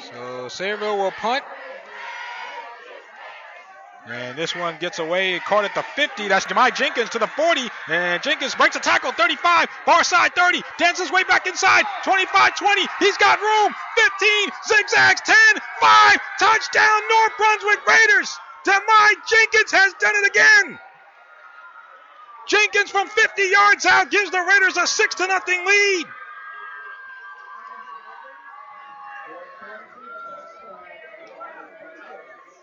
So Sayreville will punt. And this one gets away, caught at the 50. That's Jemai Jenkins to the 40. And Jenkins breaks a tackle, 35, far side 30. Dances way back inside, 25, 20. He's got room, 15, zigzags, 10, 5. Touchdown, North Brunswick Raiders. Jemai Jenkins has done it again. Jenkins from 50 yards out gives the Raiders a 6-0 lead.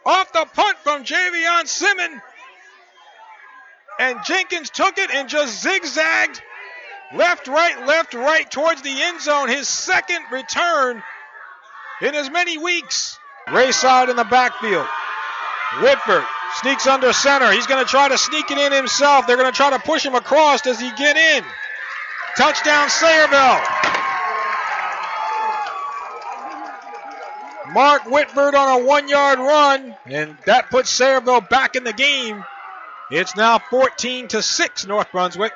Off the punt from Javion Simmons. And Jenkins took it and just zigzagged left, right towards the end zone. His second return in as many weeks. Race side in the backfield. Whitford sneaks under center. He's going to try to sneak it in himself. They're going to try to push him across. Does he get in? Touchdown, Sayreville. Mark Whitford on a 1-yard run, and that puts Sayreville back in the game. It's now 14-6 North Brunswick.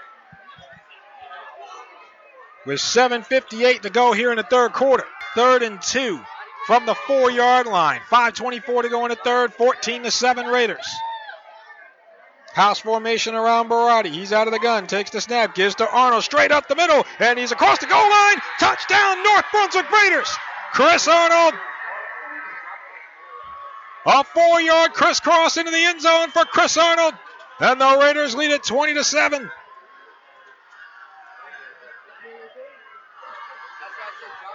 With 7:58 to go here in the third quarter. 3rd and 2 from the 4-yard line. 5:24 to go in the third. 14-7 Raiders. House formation around Barati. He's out of the gun. Takes the snap. Gives to Arnold straight up the middle. And he's across the goal line. Touchdown North Brunswick Raiders. Chris Arnold. A 4-yard crisscross into the end zone for Chris Arnold. And the Raiders lead it 20-7.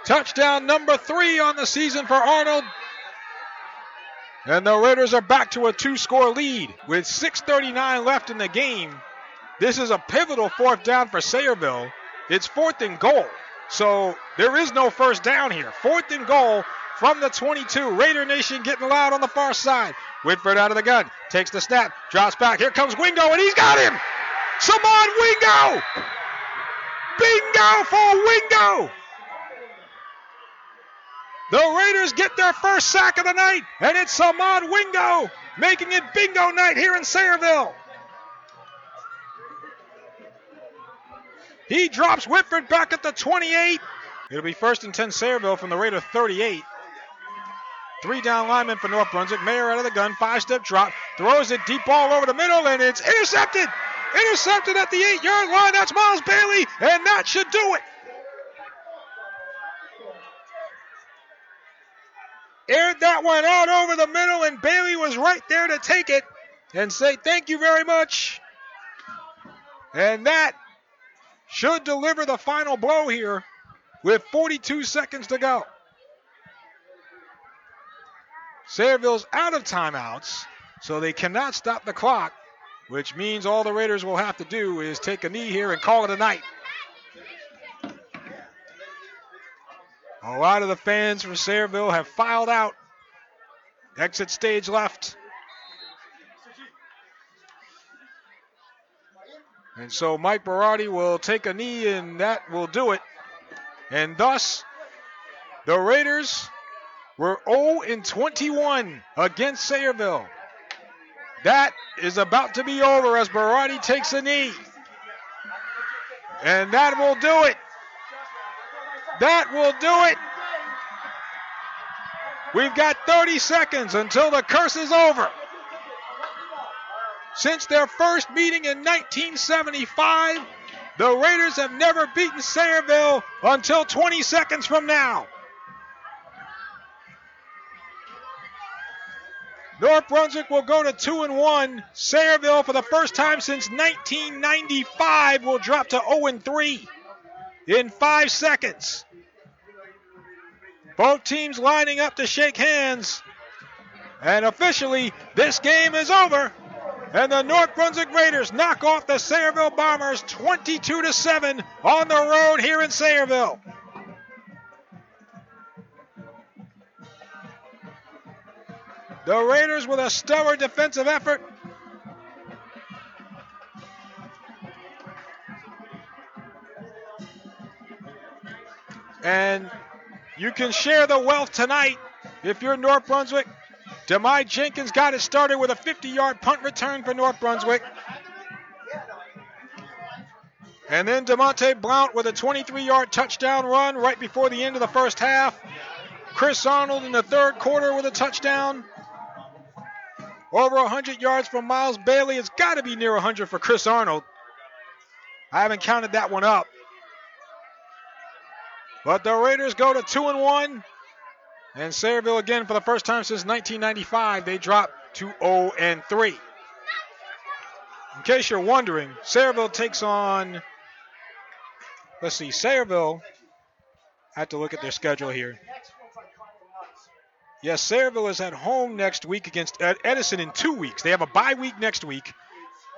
Touchdown number 3 on the season for Arnold. And the Raiders are back to a 2-score lead with 6:39 left in the game. This is a pivotal 4th down for Sayreville. It's 4th and goal. So there is no first down here. 4th and goal from the 22. Raider Nation getting loud on the far side. Whitford out of the gun. Takes the snap. Drops back. Here comes Wingo, and he's got him. Samad Wingo. Bingo for Wingo. The Raiders get their first sack of the night, and it's Samad Wingo making it bingo night here in Sayreville. He drops Whitford back at the 28. It'll be 1st and 10 Sayreville from the Raider 38. 3 down linemen for North Brunswick. Mayer out of the gun. 5-step drop. Throws it deep ball over the middle, and it's intercepted. Intercepted at the 8-yard line. That's Miles Bailey, and that should do it. Aired that one out over the middle, and Bailey was right there to take it and say thank you very much. And that should deliver the final blow here with 42 seconds to go. Sayreville's out of timeouts, so they cannot stop the clock, which means all the Raiders will have to do is take a knee here and call it a night. A lot of the fans from Sayreville have filed out. Exit stage left. And so Mike Barati will take a knee, and that will do it. And thus, the Raiders were 0-21 against Sayreville. That is about to be over as Barati takes a knee. And that will do it. That will do it. We've got 30 seconds until the curse is over. Since their first meeting in 1975, the Raiders have never beaten Sayreville until 20 seconds from now. North Brunswick will go to 2-1. Sayreville, for the first time since 1995, will drop to 0-3 in 5 seconds. Both teams lining up to shake hands. And officially, this game is over. And the North Brunswick Raiders knock off the Sayreville Bombers 22-7 on the road here in Sayreville. The Raiders with a stellar defensive effort. And you can share the wealth tonight if you're North Brunswick. Jemai Jenkins got it started with a 50-yard punt return for North Brunswick. And then DeMonte Blount with a 23-yard touchdown run right before the end of the first half. Chris Arnold in the third quarter with a touchdown. Over 100 yards from Miles Bailey. It's got to be near 100 for Chris Arnold. I haven't counted that one up. But the Raiders go to 2-1. And Sayreville, again, for the first time since 1995, they drop to 0-3. In case you're wondering, Sayreville takes on, let's see, Sayreville, I have to look at their schedule here. Yes, Sayreville is at home next week against Edison in 2 weeks. They have a bye week next week,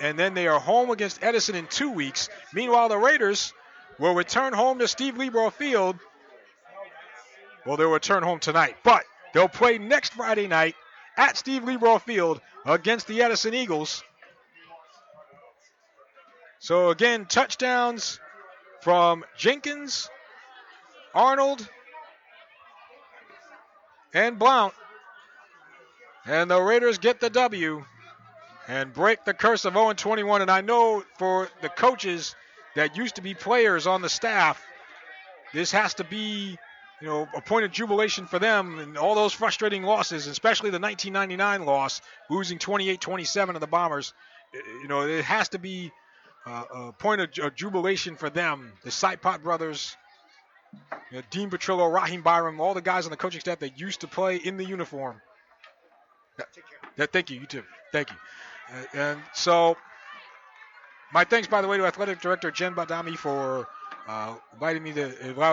and then they are home against Edison in 2 weeks. Meanwhile, the Raiders will return home to Steve Lebrow Field. Well, they'll return home tonight, but they'll play next Friday night at Steve Lebrow Field against the Edison Eagles. So, again, touchdowns from Jenkins, Arnold, and Blount. And the Raiders get the W and break the curse of 0-21. And I know for the coaches that used to be players on the staff, this has to be, a point of jubilation for them and all those frustrating losses, especially the 1999 loss, losing 28-27 to the Bombers. It has to be a point of jubilation for them. The Sipot brothers, Dean Petrillo, Raheem Byram, all the guys on the coaching staff that used to play in the uniform. Thank you. You too. Thank you. And so, my thanks, by the way, to Athletic Director Jen Badami for allowing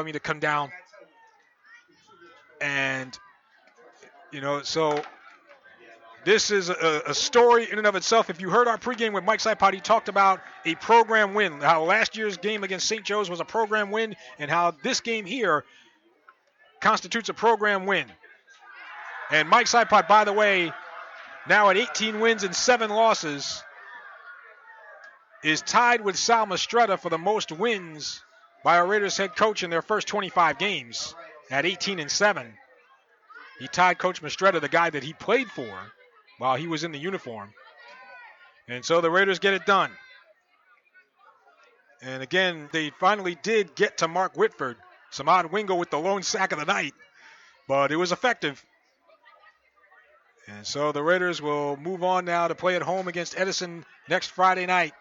me to come down. And, so this is a story in and of itself. If you heard our pregame with Mike Sipot, he talked about a program win, how last year's game against St. Joe's was a program win, and how this game here constitutes a program win. And Mike Sipot, by the way, now at 18 wins and 7 losses, is tied with Sal Mastretta for the most wins by a Raiders head coach in their first 25 games at 18-7. He tied Coach Mastretta, the guy that he played for while he was in the uniform. And so the Raiders get it done. And again, they finally did get to Mark Whitford. Samad Wingo with the lone sack of the night, but it was effective. And so the Raiders will move on now to play at home against Edison next Friday night.